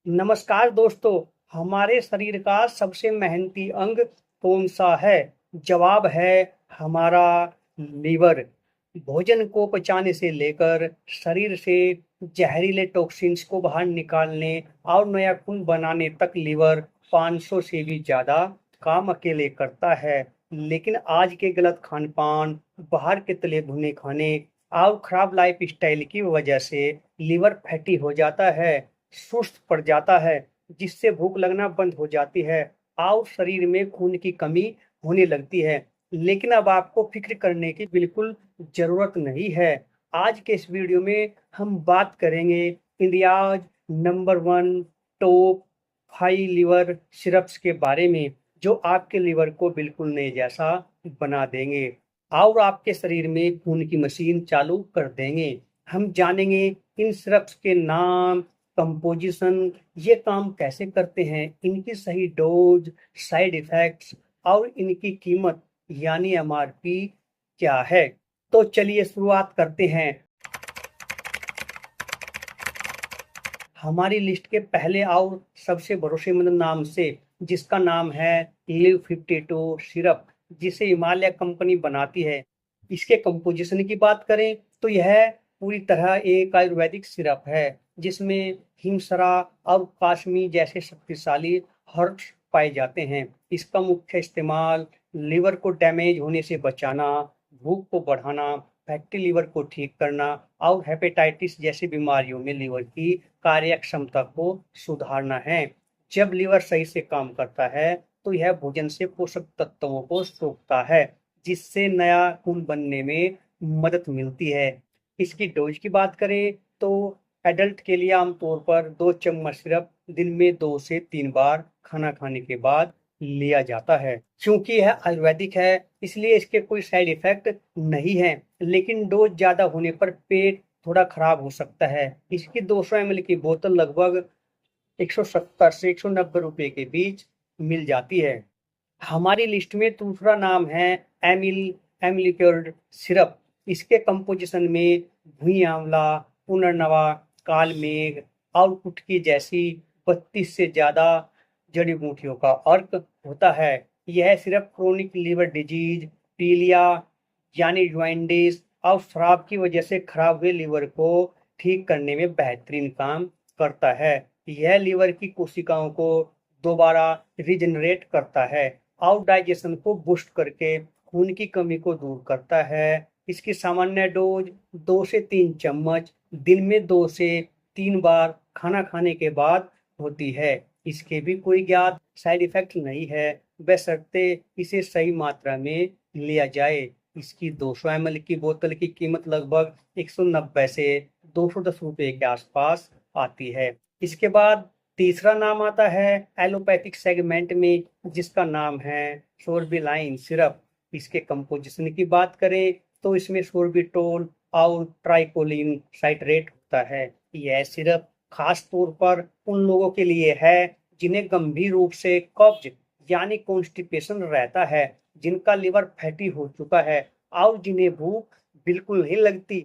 नमस्कार दोस्तों। हमारे शरीर का सबसे मेहनती अंग कौन सा है? जवाब है हमारा लीवर। भोजन को पचाने से लेकर शरीर से जहरीले टॉक्सिन्स को बाहर निकालने और नया खून बनाने तक लीवर 500 से भी ज्यादा काम अकेले करता है। लेकिन आज के गलत खान पान, बाहर के तले भुने खाने और खराब लाइफ स्टाइल की वजह से लीवर फैटी हो जाता है, सुस्त पड़ जाता है, जिससे भूख लगना बंद हो जाती है और शरीर में खून की कमी होने लगती है। लेकिन अब आपको फिक्र करने की बिल्कुल जरूरत नहीं है। आज के इस वीडियो में हम बात करेंगे India's number 1 top 5 liver syrups के बारे में, जो आपके लिवर को बिल्कुल नए जैसा बना देंगे और आपके शरीर में खून की मशीन चालू कर देंगे। हम जानेंगे इन सिरप्स के नाम, कंपोजिशन, ये काम कैसे करते हैं, इनकी सही डोज, साइड इफेक्ट्स और इनकी कीमत यानी एमआरपी क्या है। तो चलिए शुरुआत करते हैं। हमारी लिस्ट के पहले और सबसे भरोसेमंद नाम से, जिसका नाम है लिव 52 सिरप, जिसे हिमालय कंपनी बनाती है। इसके कंपोजिशन की बात करें तो यह पूरी तरह एक आयुर्वेदिक सिरप है, जिसमें हिमसरा और काश्मीर जैसे शक्तिशाली हर्ब्स पाए जाते हैं। इसका मुख्य इस्तेमाल लीवर को डैमेज होने से बचाना, भूख को बढ़ाना, फैटी लीवर को ठीक करना और हेपेटाइटिस जैसी बीमारियों में लीवर की कार्य क्षमता को सुधारना है। जब लीवर सही से काम करता है तो यह भोजन से पोषक तत्वों को सोखता है, जिससे नया खून बनने में मदद मिलती है। इसकी डोज की बात करें तो एडल्ट के लिए आमतौर पर 2 चम्मच सिरप दिन में 2 से 3 बार खाना खाने के बाद लिया जाता है। क्योंकि यह आयुर्वेदिक है, इसलिए इसके कोई साइड इफेक्ट नहीं है, लेकिन डोज ज्यादा होने पर पेट थोड़ा खराब हो सकता है। इसकी 200 ml की बोतल लगभग 170 से 190 रुपए के बीच मिल जाती है। हमारी लिस्ट में दूसरा नाम है एमिलिक्योर्ड सिरप। इसके कंपोजिशन में भुई आंवला, पुनर्नवा, काल मेघ और कुटकी जैसी 32 से ज्यादा जड़ी बूटियों का अर्क होता है। यह सिरप क्रोनिक लीवर डिजीज, पीलिया यानी ज्वाइंटिस और शराब की वजह से खराब हुए लीवर को ठीक करने में बेहतरीन काम करता है। यह लीवर की कोशिकाओं को दोबारा रिजनरेट करता है और डाइजेशन को बूस्ट करके खून की कमी को दूर करता है। इसकी सामान्य डोज 2 से 3 चम्मच दिन में 2 से 3 बार खाना खाने के बाद होती है। इसके भी कोई ज्ञात साइड इफेक्ट नहीं है, बशर्ते इसे सही मात्रा में लिया जाए। इसकी 200 ml की बोतल की कीमत लगभग 190 से 210 रुपए के आसपास आती है। इसके बाद तीसरा नाम आता है एलोपैथिक सेगमेंट में, जिसका नाम है सोर्बिलाइन सिरप। इसके कंपोजिशन की बात करें तो इसमें सोर्बिटोल और ट्राइकोलिन साइट्रेट होता है। यह सिरप खास तौर पर उन लोगों के लिए है जिन्हें गंभीर रूप से कब्ज यानी कॉन्स्टिपेशन रहता है, जिनका लिवर फैटी हो चुका है और जिन्हें भूख बिल्कुल नहीं लगती।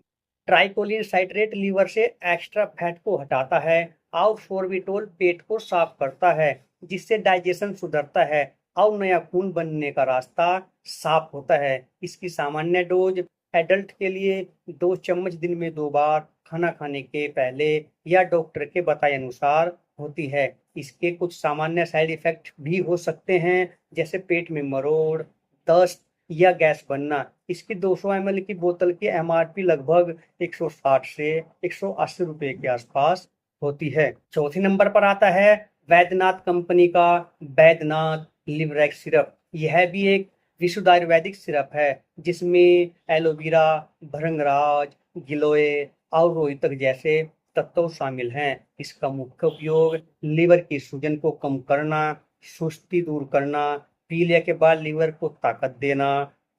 ट्राइकोलिन साइट्रेट लीवर से एक्स्ट्रा फैट को हटाता है और सोर्बिटोल पेट को साफ करता है, जिससे डाइजेशन सुधरता है और नया खून बनने का रास्ता साफ होता है। इसकी सामान्य डोज एडल्ट के लिए 2 चम्मच दिन में 2 बार खाना खाने के पहले या डॉक्टर के बताए अनुसार होती है। इसके कुछ सामान्य साइड इफेक्ट भी हो सकते हैं, जैसे पेट में मरोड़, दस्त या गैस बनना। इसकी 200 ml की बोतल की एमआरपी लगभग 160 से 180 रुपए के आसपास होती है। चौथे नंबर पर आता है वैद्यनाथ कंपनी का वैद्यनाथ लिवरेक्स सिरप। यह भी एक विशुद्ध आयुर्वेदिक सिरप है, जिसमें एलोवेरा, भृंगराज, गिलोय और रोहितक जैसे तत्व शामिल हैं। इसका मुख्य उपयोग लीवर की सूजन को कम करना, सुस्ती दूर करना, पीलिया के बाद लीवर को ताकत देना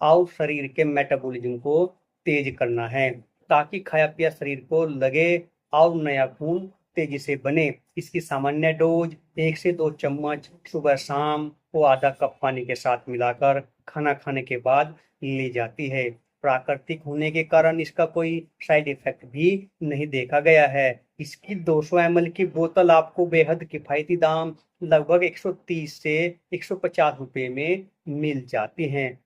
और शरीर के मेटाबॉलिज्म को तेज करना है, ताकि खाया पिया शरीर को लगे और नया खून तेजी से बने। इसकी सामान्य डोज 1 से 2 चम्मच सुबह शाम को आधा कप पानी के साथ मिलाकर खाना खाने के बाद ली जाती है। प्राकृतिक होने के कारण इसका कोई साइड इफेक्ट भी नहीं देखा गया है। इसकी 200 ml की बोतल आपको बेहद किफायती दाम लगभग 130 से 150 रुपए में मिल जाती हैं।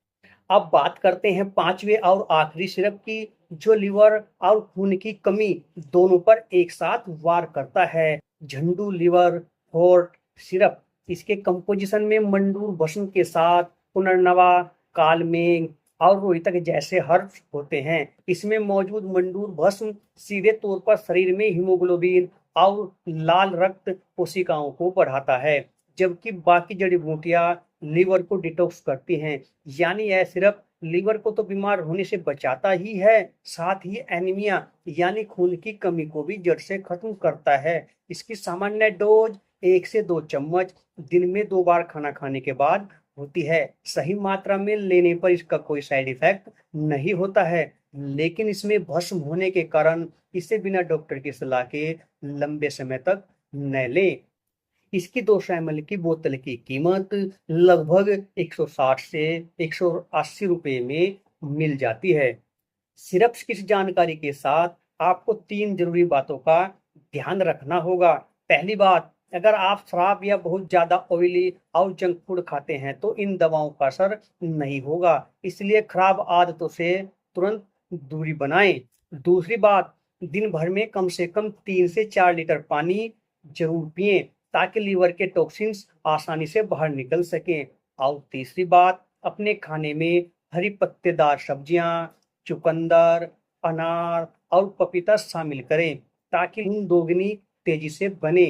अब बात करते हैं पांचवे और आखिरी सिरप की, जो लिवर और खून की कमी दोनों पर एक साथ वार करता है। झंडू लिवर फोर्ट सिरप। इसके कंपोजिशन में मंडूर भस्म के साथ पुनर्नवा, कालमेघ और रोहितक जैसे हर्ब्स होते हैं। इसमें मौजूद मंडूर भस्म सीधे तौर पर शरीर में हीमोग्लोबिन और लाल रक्त कोशिकाओं को बढ़ाता है, जबकि बाकी जड़ी बूटियां लीवर को डिटॉक्स करती हैं। यानी यह सिर्फ लीवर को तो बीमार होने से बचाता ही है, साथ ही एनीमिया यानी खून की कमी को भी जड़ से खत्म करता है। इसकी सामान्य डोज 1 से 2 चम्मच दिन में 2 बार खाना खाने के बाद होती है। सही मात्रा में लेने पर इसका कोई साइड इफेक्ट नहीं होता है, लेकिन इसमें भस्म होने के कारण इसे बिना डॉक्टर की सलाह के लंबे समय तक न लें। इसकी 200 ml की बोतल की कीमत लगभग 160 से 180 रुपए में मिल जाती है। सिर्फ किस जानकारी के साथ आपको 3 जरूरी बातों का ध्यान रखना होगा। पहली बात, अगर आप शराब या बहुत ज्यादा ऑयली और जंक फूड खाते हैं तो इन दवाओं का असर नहीं होगा, इसलिए खराब आदतों से तुरंत दूरी बनाएं। दूसरी बात, दिन भर में कम से कम 3 से 4 लीटर पानी जरूर पिएं, ताकि लीवर के टॉक्सिन्स आसानी से बाहर निकल सकें। और तीसरी बात, अपने खाने में हरी पत्तेदार सब्जियां, चुकंदर, अनार और पपीता शामिल करें, ताकि खून दोगुनी तेजी से बने।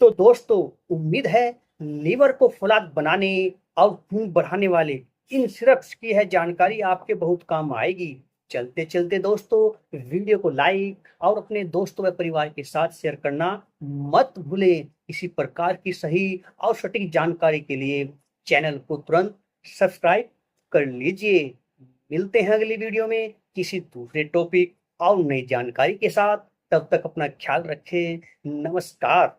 तो दोस्तों, उम्मीद है लीवर को फुलाद बनाने और खून बढ़ाने वाले इन सिरप्स की है जानकारी आपके बहुत काम आएगी। चलते चलते दोस्तों, वीडियो को लाइक और अपने दोस्तों व परिवार के साथ शेयर करना मत भूलें। इसी प्रकार की सही और सटीक जानकारी के लिए चैनल को तुरंत सब्सक्राइब कर लीजिए। मिलते हैं अगली वीडियो में किसी दूसरे टॉपिक और नई जानकारी के साथ। तब तक अपना ख्याल रखें। नमस्कार।